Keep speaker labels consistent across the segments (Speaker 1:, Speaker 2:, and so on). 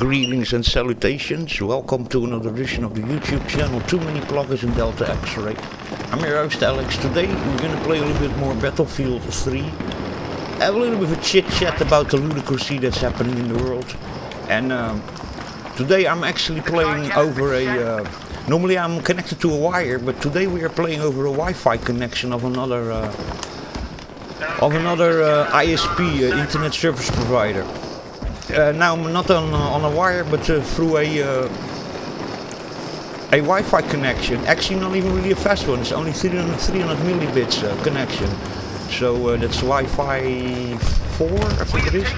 Speaker 1: Greetings and salutations. Welcome to another edition of the YouTube channel Too Many Pluggers in Delta X-Ray. I'm your host Alex. Today we're going to play a little bit more Battlefield 3. Have a little bit of a chit chat about the ludicrousy that's happening in the world. And today I'm actually playing over a... normally I'm connected to a wire, but today we are playing over a Wi-Fi connection of another ISP, Internet Service Provider. Now I'm not on a wire, but through a Wi-Fi connection. Actually, not even really a fast one. It's only 300 millibits connection. So that's Wi-Fi 4, I think it is.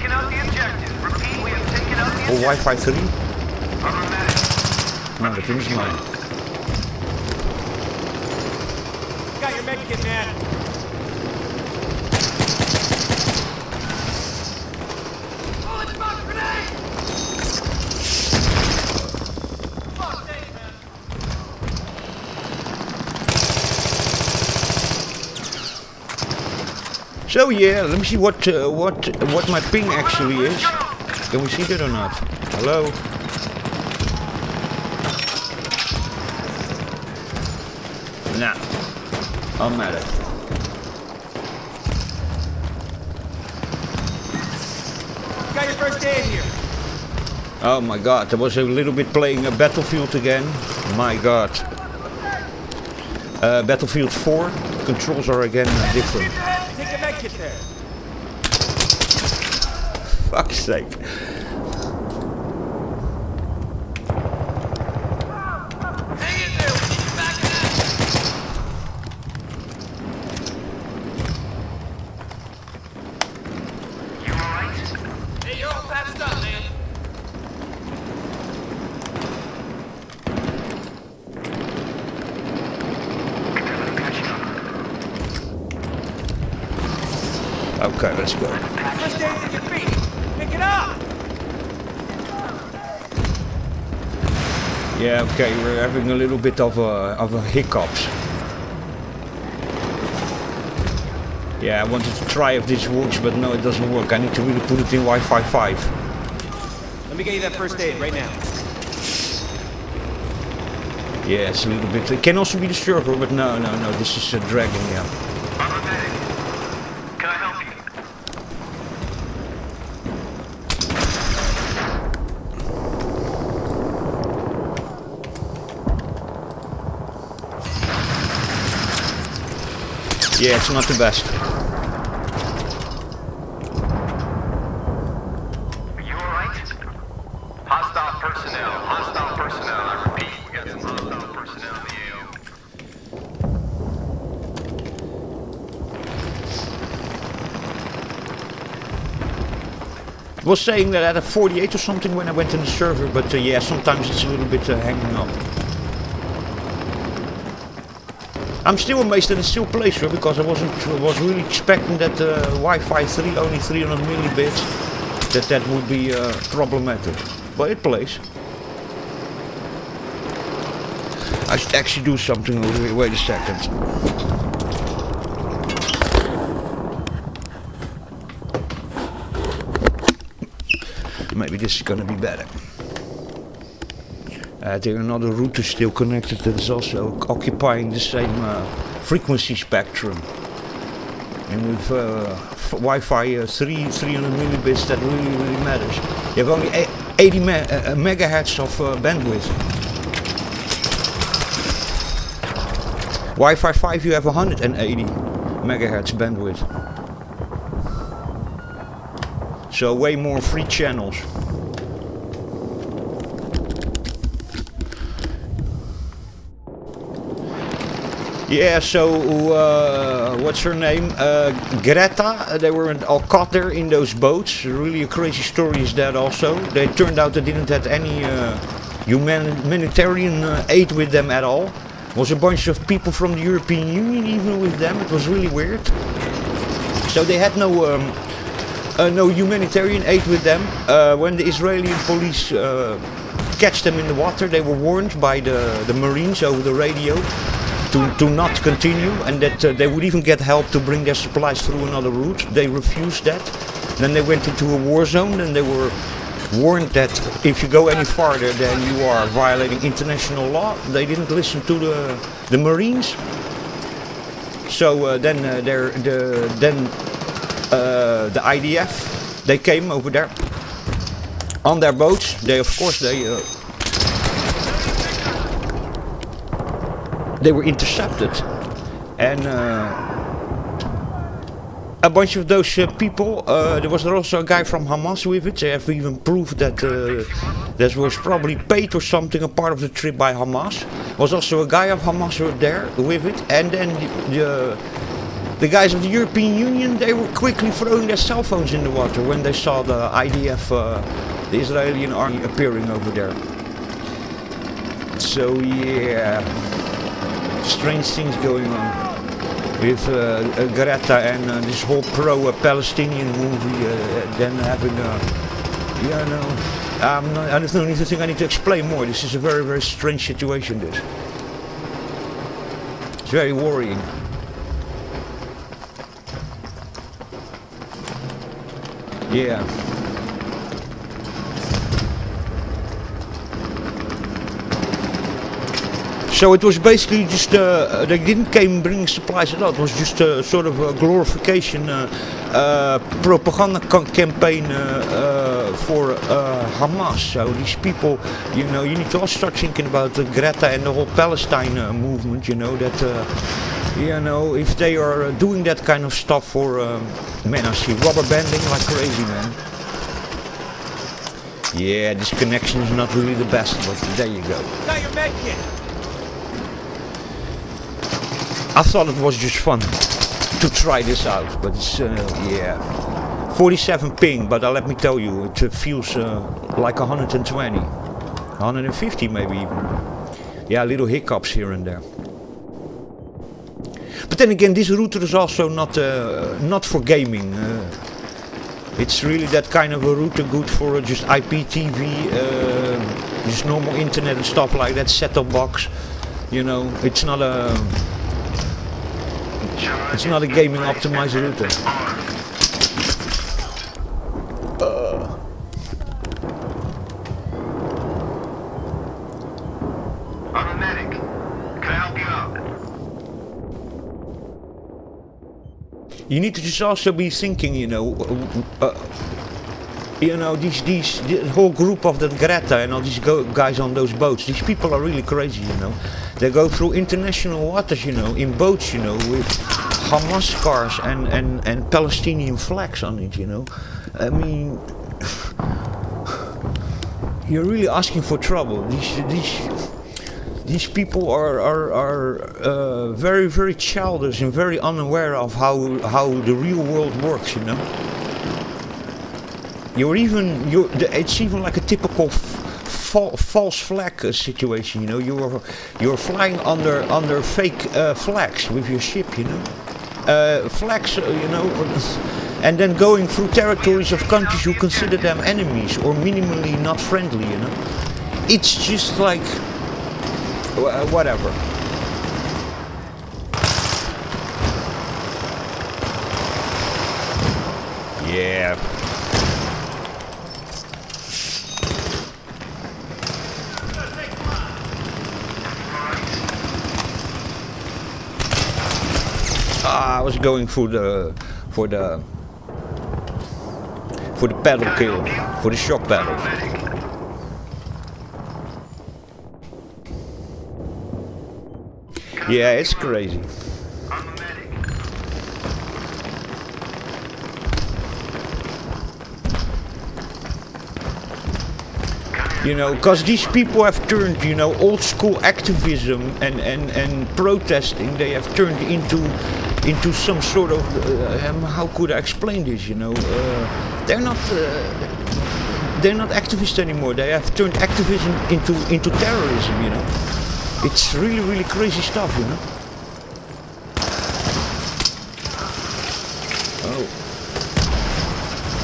Speaker 1: Or Wi-Fi 3. No, that is mine.
Speaker 2: Got your medkit, man.
Speaker 1: So yeah, let me see what my ping actually is. Can we see that or not? Hello? Nah, I'm at it.
Speaker 2: Got your first aid here.
Speaker 1: Oh my god, I was a little bit playing a Battlefield again. My god. Battlefield 4, controls are again different.
Speaker 2: Take a medkit there.
Speaker 1: Fuck's sake.
Speaker 2: Hang in there, we'll get you back in action. You alright? Hey, you're all patched up, man.
Speaker 1: Okay, let's go.
Speaker 2: First aid's at your feet. Pick it up.
Speaker 1: Yeah, okay, we're having a little bit of a hiccups. Yeah, I wanted to try if this works, but no, it doesn't work. I need to really put it in Wi-Fi 5.
Speaker 2: Let me get you that first aid right now.
Speaker 1: Yeah, it's a little bit... It can also be the server, but no, this is dragging, yeah.
Speaker 3: Can I help you?
Speaker 1: Yeah, it's not the best.
Speaker 3: Are you alright? Hostile personnel. I repeat, we got some hostile personnel in the AO.
Speaker 1: I was saying that I had a 48 or something when I went in the server, but yeah, sometimes it's a little bit hanging up. I'm still amazed that it still plays, sir, because I was really expecting that Wi-Fi 3, only 300 millibits, that would be problematic. But it plays. I should actually do something over here. Wait a second. Maybe this is gonna be better. There another router still connected that is also occupying the same frequency spectrum. And with Wi-Fi 300 millibits, that really matters. You have only 80 megahertz of bandwidth. Wi-Fi 5 you have 180 megahertz bandwidth. So way more free channels. Yeah, so what's her name? Greta, they were all caught there in those boats. Really a crazy story is that also. They turned out they didn't have any humanitarian aid with them at all. There was a bunch of people from the European Union even with them. It was really weird. So they had no humanitarian aid with them. When the Israeli police catch them in the water, they were warned by the Marines over the radio to not continue, and that they would even get help to bring their supplies through another route. They refused that. Then they went into a war zone, and they were warned that if you go any farther, then you are violating international law. They didn't listen to the Marines. So then the IDF, they came over there on their boats. They were intercepted, and a bunch of those people. There was also a guy from Hamas with it. They have even proved that that was probably paid or something, a part of the trip by Hamas. Was also a guy of Hamas there with it, and then the guys of the European Union, they were quickly throwing their cell phones in the water when they saw the IDF, the Israeli army appearing over there. So yeah, strange things going on with Greta and this whole pro-Palestinian movie. Then having I don't even think I need to explain more. This is a very, very strange situation. This. It's very worrying. Yeah. So it was basically just, they didn't came bringing supplies at all. It was just a sort of a glorification propaganda campaign for Hamas. So these people, you know, you need to also start thinking about Greta and the whole Palestine movement, you know, that, you know, if they are doing that kind of stuff for, man, I see rubber banding like crazy, man. Yeah, this connection is not really the best, but there you go.
Speaker 2: Now you're making.
Speaker 1: I thought it was just fun to try this out, but it's, yeah, 47 ping, but let me tell you, it feels like 120, 150 maybe even. Yeah, little hiccups here and there. But then again, this router is also not for gaming. It's really that kind of a router good for just IPTV, just normal internet and stuff like that, set-top box. You know, it's not a gaming optimized router.
Speaker 3: I'm a medic. Can I help you out?
Speaker 1: You need to just also be thinking, you know, the whole group of that Greta and all these guys on those boats. These people are really crazy, you know. They go through international waters, you know, in boats, you know, with Hamas cars and Palestinian flags on it, you know. I mean, you're really asking for trouble. These people are very, very childish and very unaware of how the real world works, you know. It's even like a typical false flag situation, you know. You're flying under fake flags with your ship, you know. Flags, you know, and then going through territories of countries who consider them enemies or minimally not friendly, you know. It's just like whatever. Yeah. I was going for the paddle kill, for the shock paddle. Yeah, it's crazy. You know, because these people have turned, you know, old school activism and protesting, they have turned into some sort of, how could I explain this, you know, they're not activists anymore. They have turned activism into terrorism, you know. It's really, really crazy stuff, you know. Oh.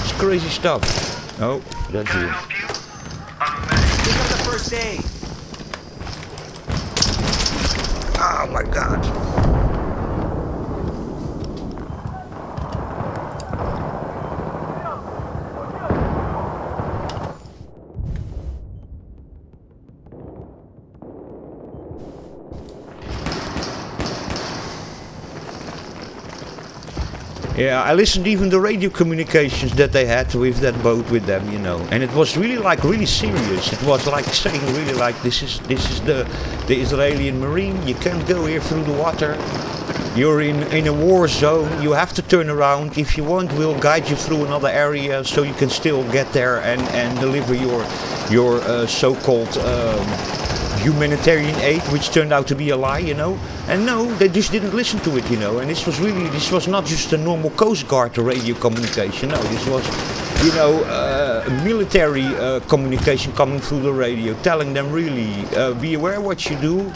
Speaker 1: It's crazy stuff. Oh, that's you.
Speaker 2: Pick up the first aid.
Speaker 1: Oh my God. Yeah, I listened even the radio communications that they had with that boat with them, you know, and it was really like really serious. It was like saying really like this is the Israeli Marine. You can't go here through the water. You're in a war zone. You have to turn around. If you want, we'll guide you through another area so you can still get there and deliver your so-called humanitarian aid, which turned out to be a lie, you know. And no, they just didn't listen to it, you know. And this was not just a normal Coast Guard radio communication. No, this was, you know, military communication coming through the radio, telling them really be aware what you do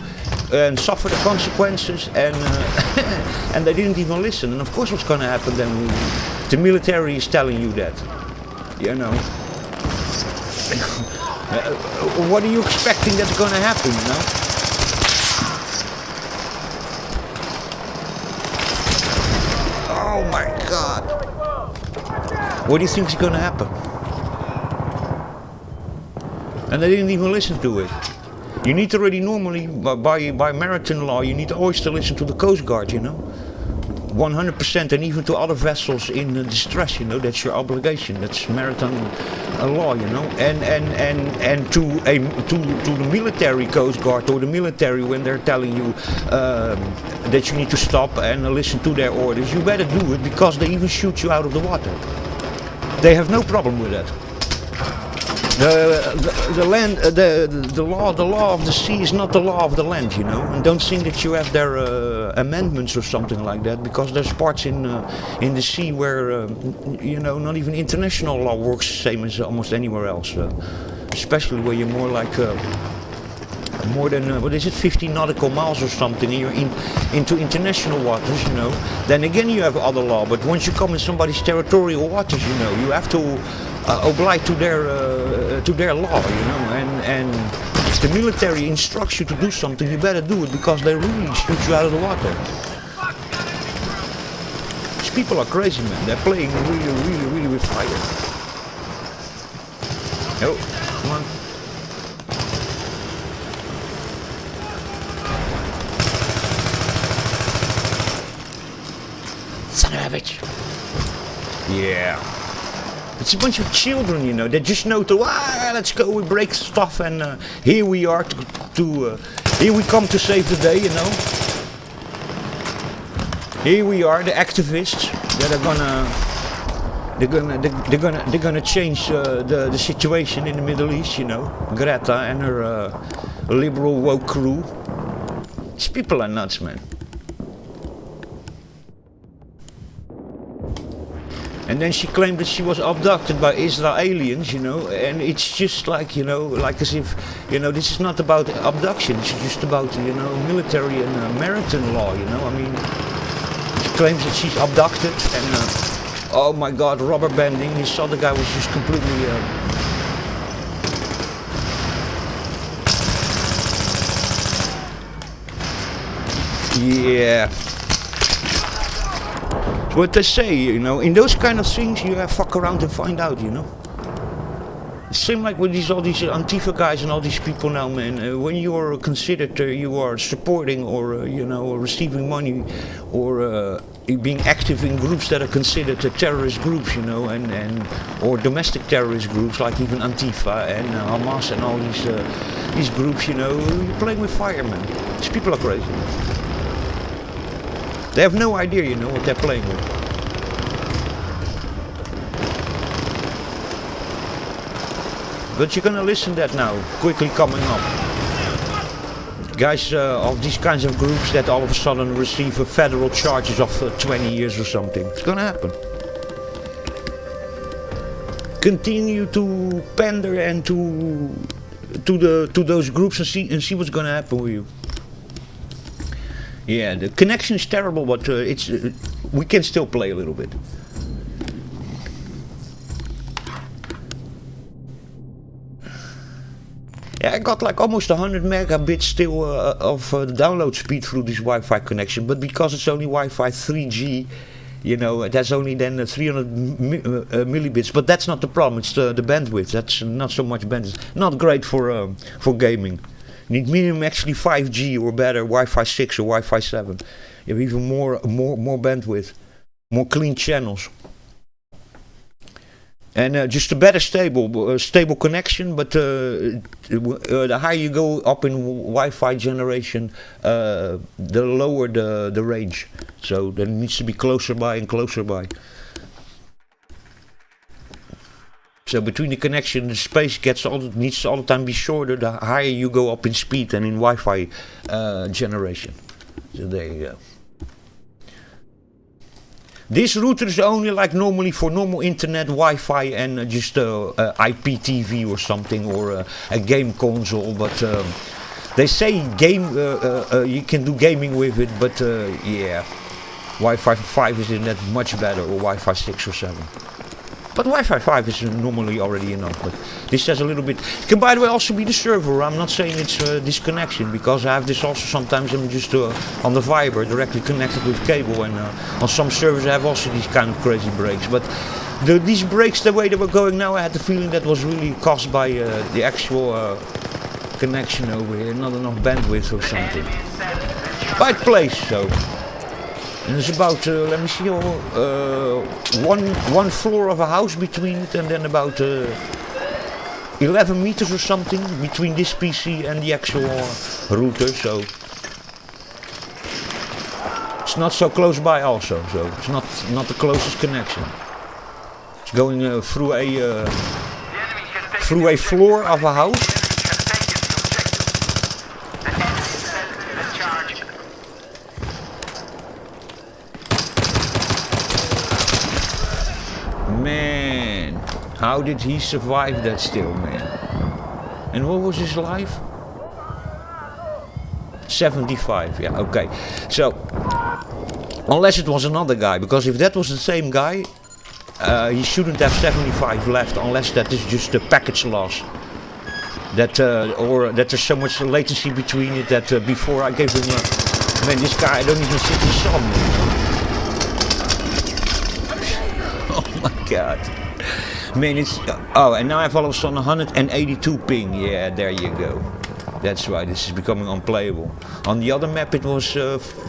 Speaker 1: and suffer the consequences. And and they didn't even listen. And of course, what's going to happen then? The military is telling you that, you know. What are you expecting that's going to happen, you know? Oh my God. What do you think is going to happen? And they didn't even listen to it. You need already normally, by maritime law, you need always to listen to the Coast Guard, you know? 100%, and even to other vessels in distress, you know, that's your obligation. That's maritime law, you know. And to the military Coast Guard or the military, when they're telling you that you need to stop and listen to their orders, you better do it, because they even shoot you out of the water. They have no problem with that. The land, the law of the sea is not the law of the land, you know. And don't think that you have their amendments or something like that, because there's parts in the sea where you know, not even international law works the same as almost anywhere else. Especially where you're more like more than what is it, 50 nautical miles or something, and you're into international waters, you know. Then again, you have other law. But once you come in somebody's territorial waters, you know, you have to oblige to their law, you know, and if the military instructs you to do something, you better do it, because they really shoot you out of the water. These people are crazy, man. They're playing really with fire. Oh, come on. Son of a bitch. Yeah. It's a bunch of children, you know, that just know to, let's go, we break stuff, and here we are here we come to save the day, you know. Here we are, the activists that are they're gonna change the situation in the Middle East, you know. Greta and her liberal woke crew. These people are nuts, man. And then she claimed that she was abducted by Israelis, you know, and it's just like, you know, like as if, you know, this is not about abduction, it's just about, you know, military and maritime law, you know. I mean, she claims that she's abducted, and oh my God, rubber banding. You saw the guy was just completely yeah. What they say, you know, in those kind of things, you have fuck around and find out, you know. It seems like with all these Antifa guys and all these people now, man, when you are considered, you are supporting or, you know, receiving money, or being active in groups that are considered terrorist groups, you know, and or domestic terrorist groups like even Antifa and Hamas and all these groups, you know, you're playing with fire, man. These people are crazy. They have no idea, you know, what they're playing with. But you're gonna listen to that now, quickly coming up. Guys of these kinds of groups that all of a sudden receive federal charges of 20 years or something. It's gonna happen. Continue to pander and to those groups and see what's gonna happen with you. Yeah, the connection is terrible, but we can still play a little bit. Yeah, I got like almost 100 megabits still of download speed through this Wi-Fi connection, but because it's only Wi-Fi 3G, you know, that's only then 300 millibits. But that's not the problem. It's the bandwidth. That's not so much bandwidth. Not great for gaming. You need minimum actually 5G or better, Wi-Fi 6 or Wi-Fi 7. You have even more bandwidth. more clean channels. And just a better stable connection, but the higher you go up in Wi-Fi generation, the lower the range. So that needs to be closer by and closer by. So between the connection, the space needs to all the time be shorter. The higher you go up in speed and in Wi-Fi generation. So there you go. This router is only like normally for normal internet, Wi-Fi, and just IPTV or something, or a game console. But they say you can do gaming with it, but yeah, Wi-Fi 5 is in that much better, or Wi-Fi 6 or 7. But Wi-Fi 5 is normally already enough. But this has a little bit. It can, by the way, also be the server. I'm not saying it's this connection, because I have this also sometimes. I'm just on the Viber directly connected with cable, and on some servers I have also these kind of crazy breaks. But these breaks, the way they were going now, I had the feeling that was really caused by the actual connection over here, not enough bandwidth or something. Right place, so. And it's about, let me see, one floor of a house between it, and then about 11 meters or something between this PC and the actual router, so it's not so close by also, so it's not the closest connection. It's going through a floor of a house. Man, how did he survive that still, man? And what was his life? 75, yeah, okay. So, unless it was another guy, because if that was the same guy, he shouldn't have 75 left, unless that is just a package loss. That, or that there's so much latency between it that before I gave him man, this guy, I don't even think he saw me. Oh my god. Man, it's... Oh, and now I have all of a sudden 182 ping. Yeah, there you go. That's right, this is becoming unplayable. On the other map it was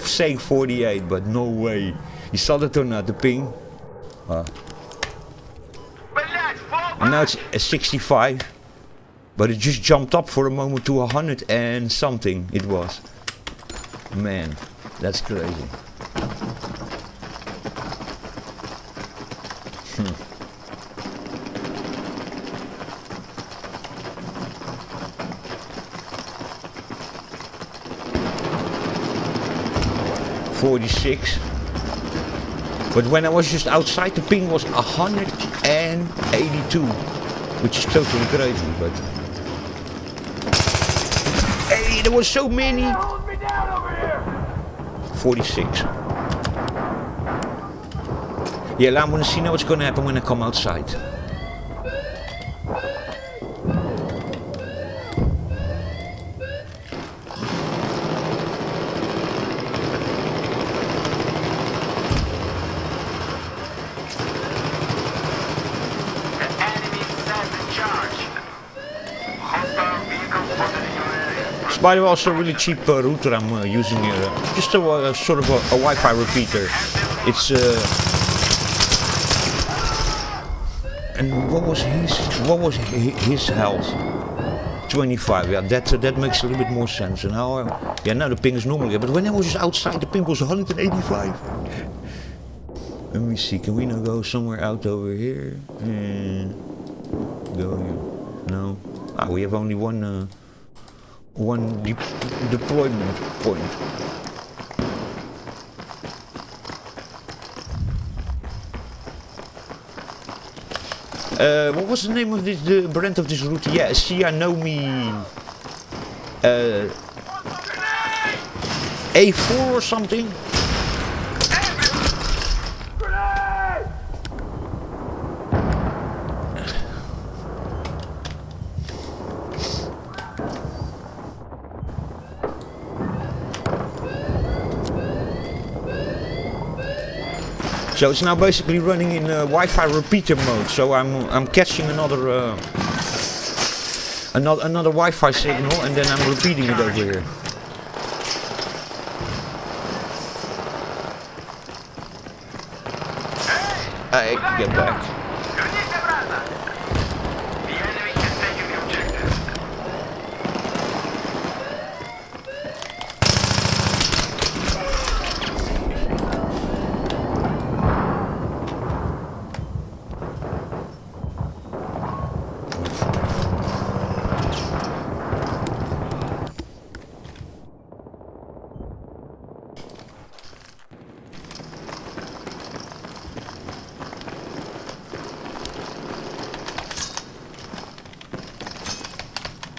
Speaker 1: saying 48, but no way. You saw that or not, the ping? And now it's 65. But it just jumped up for a moment to 100 and something it was. Man, that's crazy. 46. But when I was just outside, the ping was 182, which is totally crazy. But hey, there was so many. 46. Yeah, I'm gonna see now what's gonna happen when I come outside. By the way, also a really cheap router I'm using here. Just a sort of a Wi-Fi repeater. It's and what was his health? 25. Yeah, that makes a little bit more sense. And how? Yeah, now the ping is normal again. But when I was just outside, the ping was 185. Let me see. Can we now go somewhere out over here? Go here. No. Ah, we have only one deployment point. What was the name of the brand of this route? Yeah, Xiaomi A4 or something. So it's now basically running in Wi-Fi repeater mode. So I'm catching another Wi-Fi signal, and then I'm repeating it over here. Hey, get back.
Speaker 2: Вернись обратно!
Speaker 3: The enemy has taken the objective.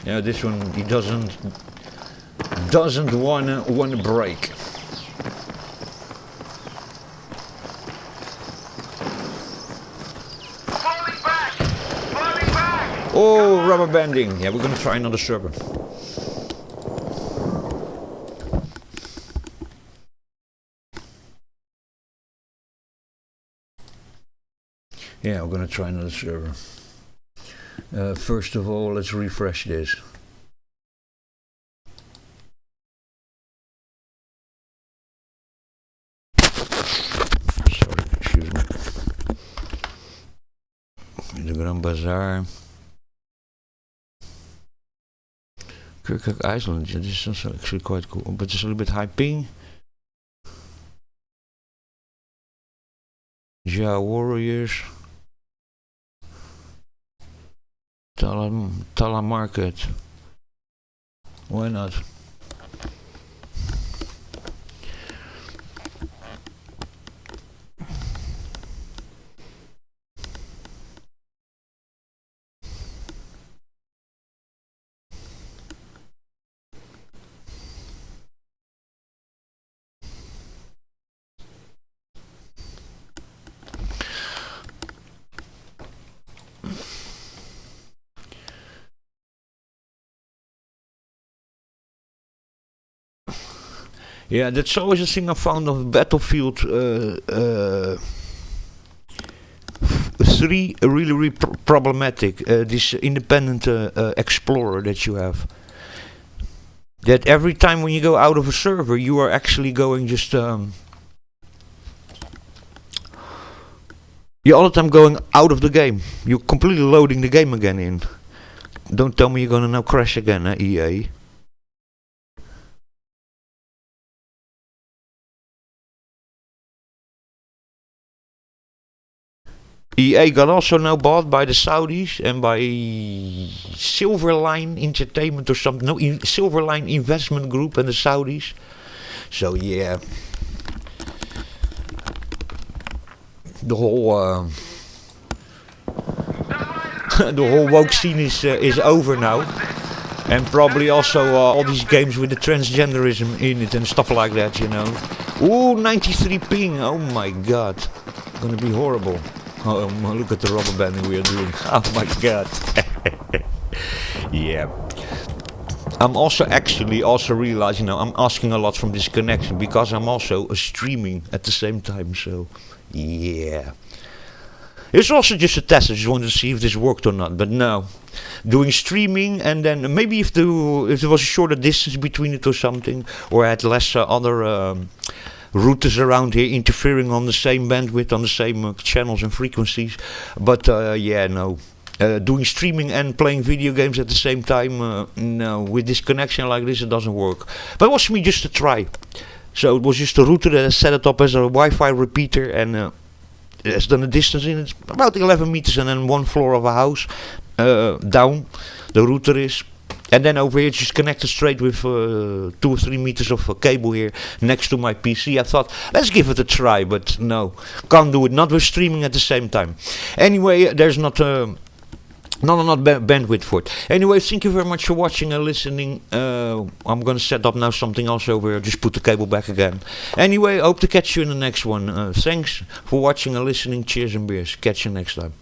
Speaker 1: Yeah, this one he doesn't wanna break.
Speaker 2: Falling back! Falling back!
Speaker 1: Oh, rubber banding. Yeah, we're gonna try another server. Yeah, we're gonna try another server. First of all, let's refresh this. Sorry, excuse me. The Grand Bazaar. Kirkuk Island, yeah, this is also actually quite cool, but it's a little bit high ping. Ja Warriors. Tala Market. Why not? Yeah, that's always a thing I found of Battlefield 3 really problematic. This independent explorer that you have. That every time when you go out of a server, you are actually going just... you're all the time going out of the game. You're completely loading the game again in. Don't tell me you're gonna now crash again, EA. EA got also now bought by the Saudis and by Silverline Entertainment or something. No, Silverline Investment Group and the Saudis. So yeah, the whole the whole woke scene is over now, and probably also all these games with the transgenderism in it and stuff like that. You know. Ooh, 93 ping. Oh my God, gonna be horrible. Oh, look at the rubber banding we are doing. Oh my God. Yeah. I'm also realizing now I'm asking a lot from this connection because I'm also streaming at the same time. So, yeah. It's also just a test. I just wanted to see if this worked or not. But no. Doing streaming and then maybe if there was a shorter distance between it or something, or I had less other... routers around here interfering on the same bandwidth, on the same channels and frequencies. But yeah, no. Doing streaming and playing video games at the same time, no. With this connection like this, it doesn't work. But it was for me just a try. So it was just a router that I set it up as a Wi-Fi repeater and it's done a distance in it, about 11 meters and then one floor of a house down. The router is. And then over here it's just connected straight with 2 or 3 meters of cable here next to my PC. I thought, let's give it a try, but no, can't do it, not with streaming at the same time. Anyway, there's not enough bandwidth for it. Anyway, thank you very much for watching and listening. I'm gonna set up now something else over here, just put the cable back again. Anyway, hope to catch you in the next one. Thanks for watching and listening. Cheers and beers. Catch you next time.